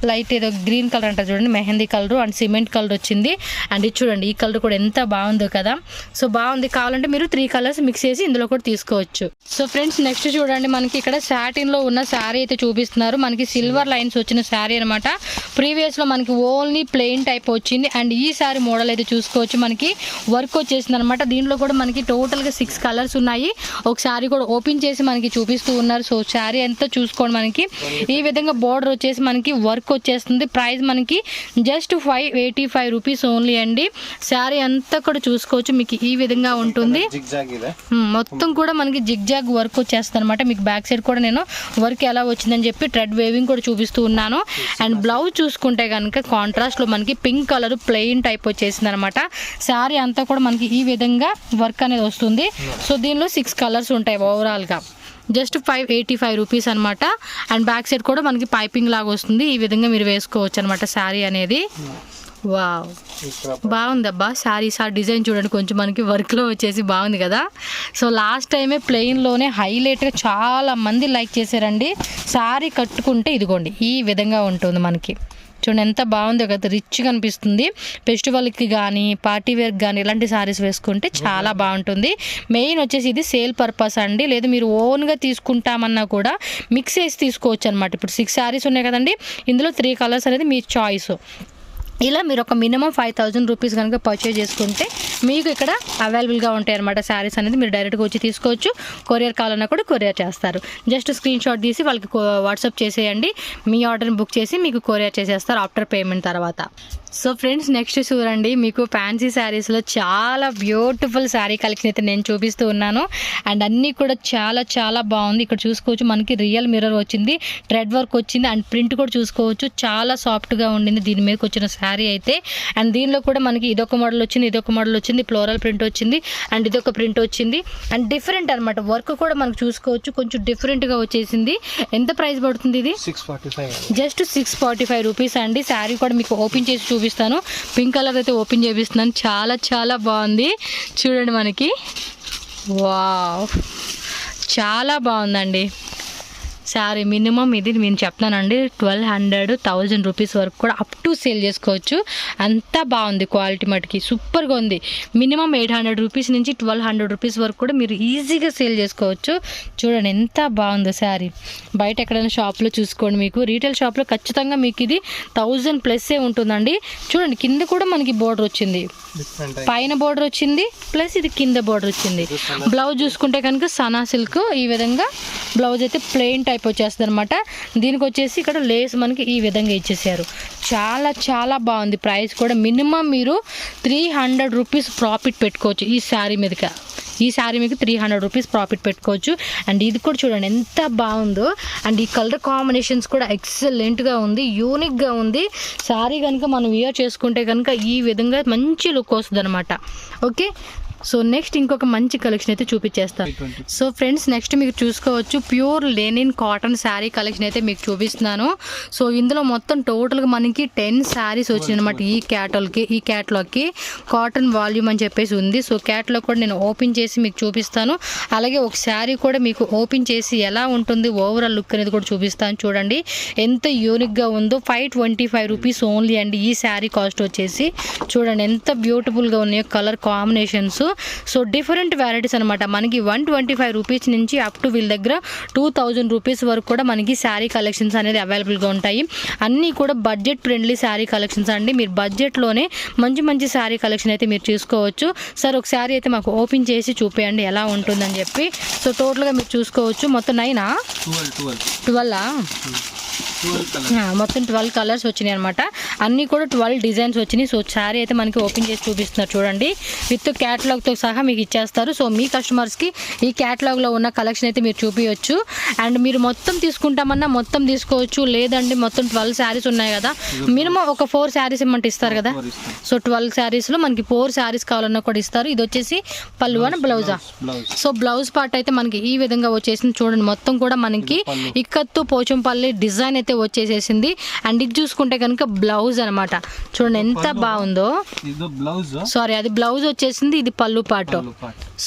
S1: లైట్ ఏదో గ్రీన్ కలర్ అంటారు చూడండి, mehndi colour and cement colour వచ్చింది. అండ్ ఇది చూడండి ఈ కలర్ కూడా ఎంత బాగుందో కదా. సో బాగుంది, కావాలంటే మీరు 3 కలర్స్ మిక్స్ చేసి ఇందులో కూడా తీసుకోవచ్చు. సో ఫ్రెండ్స్ నెక్స్ట్ చూడండి మనకి ఇక్కడ సాటిన్లో ఉన్న శారీ అయితే చూపిస్తున్నారు. మనకి సిల్వర్ లైన్స్ వచ్చిన శారీ అనమాట. ప్రీవియస్లో మనకి ఓన్లీ ప్లెయిన్ టైప్ వచ్చింది. అండ్ ఈ శారీ మోడల్ అయితే చూసుకోవచ్చు, మనకి వర్క్ వచ్చేసింది అనమాట. దీంట్లో కూడా మనకి టోటల్గా 6 కలర్స్ ఉన్నాయి. ఒక శారీ కూడా ఓపెన్ చేసి మనకి చూపిస్తూ ఉన్నారు. సో శారీ అంతా చూసుకోండి, మనకి ఈ విధంగా బోర్డర్ వచ్చేసి మనకి వర్క్ వచ్చేస్తుంది. ప్రైస్ మనకి జస్ట్ 585 రూపీస్ ఓన్లీ అండి. శారీ అంతా కూడా చూసుకోవచ్చు, మీకు ఈ విధంగా ఉంటుంది. మొత్తం కూడా మనకి జిగ్జాగ్ వర్క్ వచ్చేస్తుంది అనమాట. మీకు బ్యాక్ సైడ్ కూడా నేను వర్క్ ఎలా వచ్చిందని చెప్పి థ్రెడ్ వేవింగ్ కూడా చూపిస్తూ ఉన్నాను. అండ్ బ్లౌజ్ చూసుకుంటే కనుక కాంట్రాస్ట్ లో మనకి పింక్ కలర్ ప్లెయిన్ టైప్ వచ్చేసింది అనమాట. శారీ అంతా కూడా మనకి ఈ విధంగా వర్క్ అనేది వస్తుంది. సో దీనిలో 6 కలర్స్ ఉంటాయి ఓవరాల్ గా. జస్ట్ 585 రూపీస్ అనమాట. అండ్ బ్యాక్ సైడ్ కూడా మనకి పైపింగ్ లాగా వస్తుంది. ఈ విధంగా మీరు వేసుకోవచ్చు అనమాట శారీ అనేది. వావ్ బాగుంది అబ్బా శారీ. డిజైన్ చూడండి కొంచెం మనకి వర్క్లో వచ్చేసి బాగుంది కదా. సో లాస్ట్ టైమే ప్లెయిన్లోనే హైలైట్గా చాలా మంది లైక్ చేశారండి. శారీ కట్టుకుంటే ఇదిగోండి ఈ విధంగా ఉంటుంది మనకి. చూడండి ఎంత బాగుందో కదా, రిచ్గా అనిపిస్తుంది. ఫెస్టివల్కి కానీ పార్టీ వేర్కి కానీ ఇలాంటి శారీస్ వేసుకుంటే చాలా బాగుంటుంది. మెయిన్ వచ్చేసి ఇది సేల్ పర్పస్ అండి. లేదు మీరు ఓన్గా తీసుకుంటామన్నా కూడా మిక్స్ చేసి తీసుకోవచ్చు అనమాట. ఇప్పుడు 6 శారీస్ ఉన్నాయి కదండి, ఇందులో 3 కలర్స్ అనేది మీ చాయిస్. ఇలా మీరు ఒక మినిమం 5000 రూపీస్ కనుక పర్చేజ్ చేసుకుంటే మీకు ఇక్కడ అవైలబుల్గా ఉంటాయి అనమాట శారీస్ అనేది. మీరు డైరెక్ట్గా వచ్చి తీసుకోవచ్చు. కొరియర్ కావాలన్నా కూడా కొరియర్ చేస్తారు. జస్ట్ స్క్రీన్ షాట్ తీసి వాళ్ళకి వాట్సాప్ చేసేయండి. మీ ఆర్డర్ని బుక్ చేసి మీకు కొరియర్ చేసేస్తారు ఆఫ్టర్ పేమెంట్ తర్వాత. సో ఫ్రెండ్స్ నెక్స్ట్ చూడండి, మీకు ఫ్యాన్సీ శారీస్లో చాలా బ్యూటిఫుల్ శారీ కలెక్షన్ అయితే నేను చూపిస్తూ ఉన్నాను. అండ్ అన్నీ కూడా చాలా చాలా బాగుంది. ఇక్కడ చూసుకోవచ్చు మనకి రియల్ మిర్రర్ వచ్చింది, థ్రెడ్ వర్క్ వచ్చింది, అండ్ ప్రింట్ కూడా చూసుకోవచ్చు చాలా సాఫ్ట్గా ఉండింది దీని మీదకి వచ్చిన శారీ అయితే. అండ్ దీనిలో కూడా మనకి ఇదొక మోడల్ వచ్చింది, ఇదొక మోడల్ వచ్చింది, ఫ్లోరల్ ప్రింట్ వచ్చింది, అండ్ ఇదొక ప్రింట్ వచ్చింది. అండ్ డిఫరెంట్ అనమాట, వర్క్ కూడా మనకు చూసుకోవచ్చు కొంచెం డిఫరెంట్గా వచ్చేసింది. ఎంత ప్రైస్ పడుతుంది ఇది?
S2: 645.
S1: జస్ట్ 645 రూపీస్ అండి. శారీ కూడా మీకు ఓపెన్ చేసి చూపిస్తాను. పింక్ కలర్ అయితే ఓపెన్ చేపిస్తున్నాను. చాలా చాలా బాగుంది చూడండి మనకి. వావ్ చాలా బాగుందండి శారీ. మినిమం ఇది నేను చెప్తానండి 1200 1000 రూపీస్ వరకు కూడా అప్ టు సేల్ చేసుకోవచ్చు. అంతా బాగుంది క్వాలిటీ మటుకి సూపర్గా ఉంది. మినిమం 800 రూపీస్ నుంచి 1200 రూపీస్ వరకు కూడా మీరు ఈజీగా సేల్ చేసుకోవచ్చు. చూడండి ఎంత బాగుందో శారీ. బయట ఎక్కడైనా షాప్లో చూసుకోండి, మీకు రీటైల్ షాప్లో ఖచ్చితంగా మీకు ఇది 1000+ ఉంటుందండి. చూడండి కింద కూడా మనకి బోర్డర్ వచ్చింది, పైన బోర్డర్ వచ్చింది, ప్లస్ ఇది కింద బోర్డర్ వచ్చింది. బ్లౌజ్ చూసుకుంటే కనుక సనా సిల్క్ ఈ విధంగా బ్లౌజ్ అయితే ప్లెయిన్ టైప్ వచ్చేస్తుంది అనమాట. దీనికి వచ్చేసి ఇక్కడ లేస్ మనకి ఈ విధంగా ఇచ్చేసారు. చాలా చాలా బాగుంది. ప్రైస్ కూడా మినిమం మీరు 300 రూపీస్ ప్రాఫిట్ పెట్టుకోవచ్చు ఈ శారీ మీదకి. ఈ శారీ మీకు 300 రూపీస్ ప్రాఫిట్ పెట్టుకోవచ్చు. అండ్ ఇది కూడా చూడండి ఎంత బాగుందో. అండ్ ఈ కలర్ కాంబినేషన్స్ కూడా ఎక్సలెంట్గా ఉంది, యూనిక్గా ఉంది. శారీ కనుక మనం వేర్ చేసుకుంటే కనుక ఈ విధంగా మంచి లుక్ వస్తుంది అనమాట. ఓకే, సో నెక్స్ట్ ఇంకొక మంచి కలెక్షన్ అయితే చూపించేస్తాను. సో ఫ్రెండ్స్ నెక్స్ట్ మీకు చూసుకోవచ్చు pure linen cotton sari collection అయితే మీకు చూపిస్తున్నాను. సో ఇందులో మొత్తం టోటల్గా మనకి 10 శారీస్ వచ్చినాయి అనమాట. ఈ క్యాటలాగ్కి కాటన్ వాల్యూమ్ అని చెప్పేసి ఉంది. సో క్యాటలాగ్ కూడా నేను ఓపెన్ చేసి మీకు చూపిస్తాను. అలాగే ఒక శారీ కూడా మీకు ఓపెన్ చేసి ఎలా ఉంటుంది ఓవరాల్ లుక్ అనేది కూడా చూపిస్తాను. చూడండి ఎంత యూనిక్గా ఉందో. 525 రూపీస్ ఓన్లీ అండి ఈ శారీ కాస్ట్ వచ్చేసి. చూడండి ఎంత బ్యూటిఫుల్గా ఉన్నాయో colour combinations. So different varieties అనమాట. మనకి 125 రూపీస్ నుంచి అప్ టు వీళ్ళ దగ్గర 2000 రూపీస్ వరకు కూడా మనకి శారీ కలెక్షన్స్ అనేది అవైలబుల్గా ఉంటాయి. అన్నీ కూడా బడ్జెట్ ఫ్రెండ్లీ శారీ కలెక్షన్స్ అండి. మీరు బడ్జెట్లోనే మంచి మంచి శారీ కలెక్షన్ అయితే మీరు చూసుకోవచ్చు. సార్ ఒక శారీ అయితే మాకు ఓపెన్ చేసి చూపేయండి ఎలా ఉంటుందని చెప్పి. సో టోటల్గా మీరు చూసుకోవచ్చు మొత్తం 9 12 మొత్తం 12 కలర్స్ వచ్చినాయి అనమాట. అన్నీ కూడా 12 డిజైన్స్ వచ్చినాయి. సో శారీ అయితే మనకి ఓపెన్ చేసి చూపిస్తున్నారు చూడండి, విత్ క్యాటలాగ్తో సహా మీకు ఇచ్చేస్తారు. సో మీ కస్టమర్స్కి ఈ క్యాటలాగ్లో ఉన్న కలెక్షన్ అయితే మీరు చూపించవచ్చు. అండ్ మీరు మొత్తం తీసుకుంటామన్నా మొత్తం తీసుకోవచ్చు, లేదండి మొత్తం 12 శారీస్ ఉన్నాయి కదా, మినిమం ఒక 4 శారీస్ ఇమ్మంటే ఇస్తారు కదా. సో 12 శారీస్లో మనకి 4 శారీస్ కావాలన్నా కూడా ఇస్తారు. ఇది వచ్చేసి పళ్ళు అని బ్లౌజా. సో బ్లౌజ్ పార్ట్ అయితే మనకి ఈ విధంగా వచ్చేసింది చూడండి. మొత్తం కూడా మనకి ఇక్కత్తు పోచంపల్లి డిజైన్ అయితే వచ్చేసేసింది. అండ్ ఇది చూసుకుంటే కనుక బ్లౌజ్ అనమాట. చూడండి ఎంత బాగుందో. సారీ, అది బ్లౌజ్ వచ్చేసింది, ఇది పళ్ళు పార్ట్.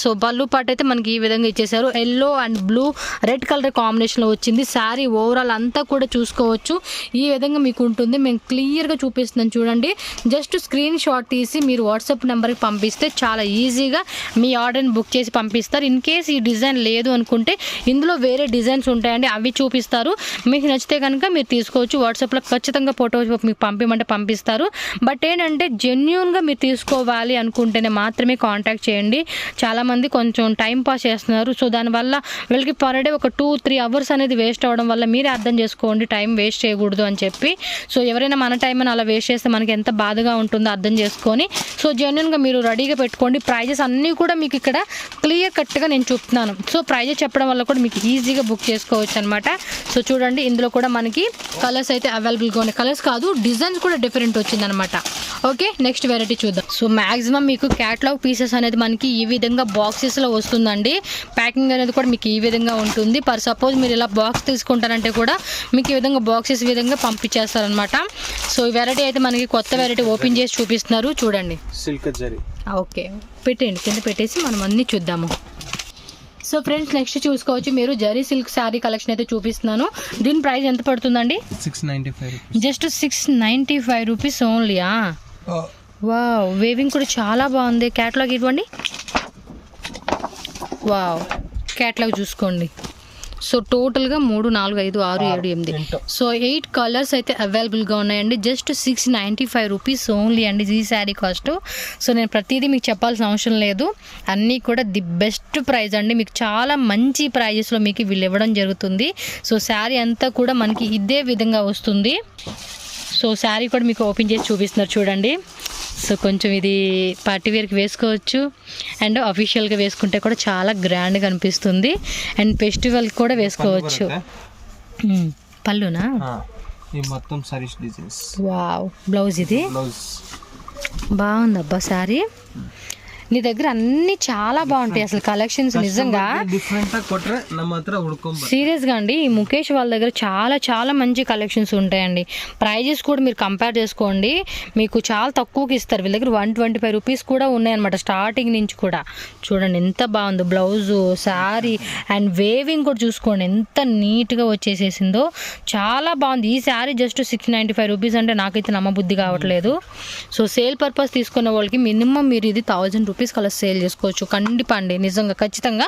S1: సో పళ్ళు పార్ట్ అయితే మనకి ఈ విధంగా ఇచ్చేసారు. Yellow and blue red colour కాంబినేషన్లో వచ్చింది. శారీ ఓవరాల్ అంతా కూడా చూసుకోవచ్చు, ఈ విధంగా మీకు ఉంటుంది. మేము క్లియర్గా చూపిస్తున్నాం చూడండి. జస్ట్ స్క్రీన్ షాట్ తీసి మీరు వాట్సాప్ నెంబర్కి పంపిస్తే చాలా ఈజీగా మీ ఆర్డర్ని బుక్ చేసి పంపిస్తారు. ఇన్ కేస్ ఈ డిజైన్ లేదు అనుకుంటే ఇందులో వేరే డిజైన్స్ ఉంటాయండి, అవి చూపిస్తారు. మీకు నచ్చితే కనుక మీరు తీసుకోవచ్చు. వాట్సాప్లో ఖచ్చితంగా ఫోటో మీకు పంపించమంటే పంపిస్తారు. బట్ ఏంటంటే జెన్యూన్గా మీరు తీసుకోవాలి అనుకుంటేనే మాత్రమే కాంటాక్ట్ చేయండి. చాలామంది కొంచెం టైం పాస్ చేస్తున్నారు. సో దానివల్ల వీళ్ళకి పర్ డే ఒక 2-3 అవర్స్ అనేది వేస్ట్ అవ్వడం వల్ల మీరే అర్థం చేసుకోండి, టైం వేస్ట్ చేయకూడదు అని చెప్పి. సో ఎవరైనా మన టైం అని అలా వేస్ట్ చేస్తే మనకి ఎంత బాధగా ఉంటుందో అర్థం చేసుకొని సో జెన్యూన్గా మీరు రెడీగా పెట్టుకోండి. ప్రైజెస్ అన్నీ కూడా మీకు ఇక్కడ క్లియర్ కట్గా నేను చెప్తున్నాను. సో ప్రైజెస్ చెప్పడం వల్ల కూడా మీకు ఈజీగా బుక్ చేసుకోవచ్చు అనమాట. సో చూడండి, ఇందులో కూడా మనకి కలర్స్ అయితే అవైలబుల్గా ఉన్నాయి. కలర్స్ కాదు, డిజైన్స్ కూడా డిఫరెంట్ వచ్చిందనమాట. ఓకే, నెక్స్ట్ వెరైటీ చూద్దాం. సో మ్యాక్సిమం మీకు క్యాటలాగ్ పీసెస్ అనేది మనకి ఈ విధంగా బాక్సెస్లో వస్తుందండి. ప్యాకింగ్ అనేది కూడా మీకు ఈ విధంగా ఉంటుంది. పర్ సపోజ్ మీరు ఇలా బాక్స్ తీసుకుంటారంటే కూడా మీకు ఈ విధంగా బాక్సెస్ విధంగా పంపించేస్తారనమాట. సో ఈ వెరైటీ అయితే మనకి కొత్త వెరైటీ ఓపెన్ చేసి చూపిస్తున్నారు చూడండి.
S2: సిల్క్ జరీ.
S1: ఓకే, పెట్టండి, కింద పెట్టేసి మనం అన్నీ చూద్దాము. సో ఫ్రెండ్స్, నెక్స్ట్ చూసుకోవచ్చు మీరు జరీ సిల్క్ శారీ కలెక్షన్ అయితే చూపిస్తున్నాను. దీని ప్రైస్ ఎంత పడుతుందండి?
S2: 695.
S1: జస్ట్ 695 రూపీస్ ఓన్లీయా? వావ్, వేవింగ్ కూడా చాలా బాగుంది. క్యాటలాగ్ ఇవ్వండి. వావ్, క్యాటలాగ్ చూసుకోండి. సో టోటల్గా 3, 4, 5, 6, 7, 8 సో 8 కలర్స్ అయితే అవైలబుల్గా ఉన్నాయండి. జస్ట్ 695 రూపీస్ ఓన్లీ అండి ఈ శారీ కాస్ట్. సో నేను ప్రతిదీ మీకు చెప్పాల్సిన అవసరం లేదు, అన్నీ కూడా ది బెస్ట్ ప్రైస్ అండి. మీకు చాలా మంచి ప్రైజెస్లో మీకు వీళ్ళు ఇవ్వడం జరుగుతుంది. సో శారీ అంతా కూడా మనకి ఇదే విధంగా వస్తుంది. సో శారీ కూడా మీకు ఓపెన్ చేసి చూపిస్తున్నారు చూడండి. సో కొంచెం ఇది పార్టీ వేర్కి వేసుకోవచ్చు, అండ్ అఫీషియల్గా వేసుకుంటే కూడా చాలా గ్రాండ్గా అనిపిస్తుంది, అండ్ ఫెస్టివల్కి కూడా వేసుకోవచ్చు. పళ్ళునా?
S2: మొత్తం సారీస్ డిజైన్స్.
S1: వావ్, బ్లౌజ్ ఇది బాగుంది అబ్బా. శారీ నీ దగ్గర అన్ని చాలా బాగుంటాయి అసలు కలెక్షన్స్ నిజంగా. సీరియస్గా అండి, ఈ ముఖేష్ వాళ్ళ దగ్గర చాలా చాలా మంచి కలెక్షన్స్ ఉంటాయండి. ప్రైజెస్ కూడా మీరు కంపేర్ చేసుకోండి, మీకు చాలా తక్కువకి ఇస్తారు. వీళ్ళ దగ్గర 125 రూపీస్ కూడా ఉన్నాయన్నమాట స్టార్టింగ్ నుంచి కూడా. చూడండి ఎంత బాగుందో బ్లౌజు, శారీ అండ్ వేవింగ్ కూడా చూసుకోండి ఎంత నీట్గా వచ్చేసేసిందో, చాలా బాగుంది. ఈ శారీ జస్ట్ 695 రూపీస్ అంటే నాకైతే నమ్మబుద్ధి కావట్లేదు. సో సేల్ పర్పస్ తీసుకున్న వాళ్ళకి మినిమం మీరు ఇది 1000 రూపీస్ కలా సేల్ చేసుకోవచ్చు. కండిపా అండి, నిజంగా ఖచ్చితంగా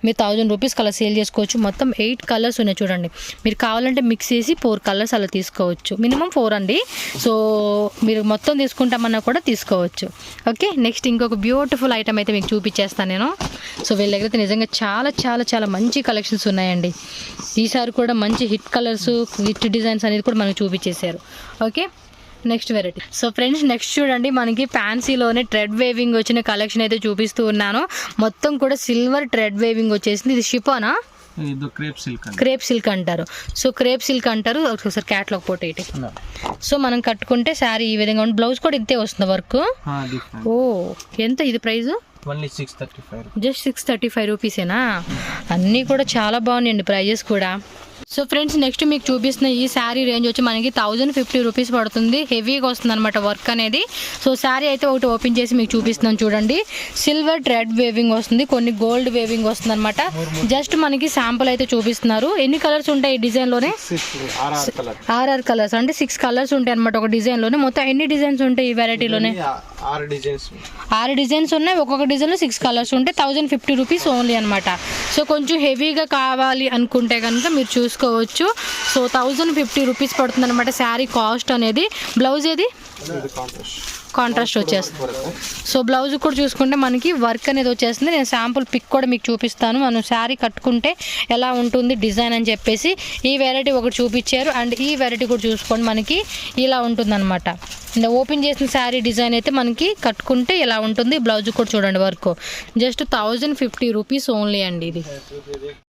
S1: మీరు 1000 రూపీస్ కలా సేల్ చేసుకోవచ్చు. మొత్తం 8 కలర్స్ ఉన్నాయి చూడండి. మీరు కావాలంటే మిక్స్ చేసి 4 కలర్స్ అలా తీసుకోవచ్చు, మినిమం 4 అండి. సో మీరు మొత్తం తీసుకుంటామన్నా కూడా తీసుకోవచ్చు. ఓకే, నెక్స్ట్ ఇంకొక బ్యూటిఫుల్ ఐటమ్ అయితే మీకు చూపించేస్తాను నేను. సో వీళ్ళ దగ్గర అయితే నిజంగా చాలా చాలా చాలా మంచి కలెక్షన్స్ ఉన్నాయండి. ఈసారి కూడా మంచి హిట్ కలర్స్, హిట్ డిజైన్స్ అనేది కూడా మనకు చూపించేశారు. Okay, next variety. So friends, next చూడండి, మనకి ఫ్యాన్సీలోనే థ్రెడ్ వేవింగ్ వచ్చిన కలెక్షన్ అయితే చూపిస్తూ ఉన్నాను. మొత్తం కూడా సిల్వర్ థ్రెడ్ వేవింగ్ వచ్చేసింది. ఇది షిఫానా? క్రేప్ సిల్క్ అంటారు. సో క్రేప్ సిల్క్ అంటారు. ఒకసారి క్యాట్లాగ్ ఫోటో ఇటు. సో మనం కట్టుకుంటే శారీ ఈ విధంగా ఉంది. బ్లౌజ్ కూడా ఇంతే వస్తుంది వర్క్. ఓ, ఎంత ఇది ప్రైస్? జస్ట్ 635 రూపీసేనా? అన్నీ కూడా చాలా బాగున్నాయండి ప్రైజెస్ కూడా. సో ఫ్రెండ్స్, నెక్స్ట్ మీకు చూపిస్తున్న ఈ శారీ రేంజ్ వచ్చి మనకి 1050 రూపీస్ పడుతుంది. హెవీగా వస్తుంది అనమాట వర్క్ అనేది. సో శారీ అయితే ఒకటి ఓపెన్ చేసి మీకు చూపిస్తున్నాను చూడండి. సిల్వర్ థ్రెడ్ వేవింగ్ వస్తుంది, కొన్ని గోల్డ్ వేవింగ్ వస్తుంది అనమాట. జస్ట్ మనకి శాంపుల్ అయితే చూపిస్తున్నారు. ఎన్ని కలర్స్ ఉంటాయి ఈ డిజైన్లోనే? 6 కలర్స్ అంటే 6 కలర్స్ ఉంటాయి అనమాట ఒక డిజైన్లోనే. మొత్తం ఎన్ని డిజైన్స్ ఉంటాయి ఈ వెరైటీలోనే? 6 డిజైన్స్ ఉన్నాయి. ఒక్కొక్క డిజైన్లో 6 కలర్స్ ఉంటాయి. 1050 రూపీస్ ఓన్లీ అనమాట. సో కొంచెం హెవీగా కావాలి అనుకుంటే కనుక మీరు చూసుకోవచ్చు. సో 1050 రూపీస్ పడుతుంది అనమాట శారీ కాస్ట్ అనేది. బ్లౌజ్ ఏది? కాంట్రాస్ట్ వచ్చేస్తుంది. సో బ్లౌజ్ కూడా చూసుకుంటే మనకి వర్క్ అనేది వచ్చేస్తుంది. నేను శాంపుల్ పిక్ కూడా మీకు చూపిస్తాను, మనం శారీ కట్టుకుంటే ఎలా ఉంటుంది డిజైన్ అని చెప్పేసి. ఈ వెరైటీ ఒకటి చూపించారు, అండ్ ఈ వెరైటీ కూడా చూసుకోండి మనకి ఇలా ఉంటుంది అనమాట. ఓపెన్ చేసిన శారీ డిజైన్ అయితే మనకి కట్టుకుంటే ఇలా ఉంటుంది. బ్లౌజ్ కూడా చూడండి వర్క్. జస్ట్ 1050 రూపీస్ ఓన్లీ అండి ఇది.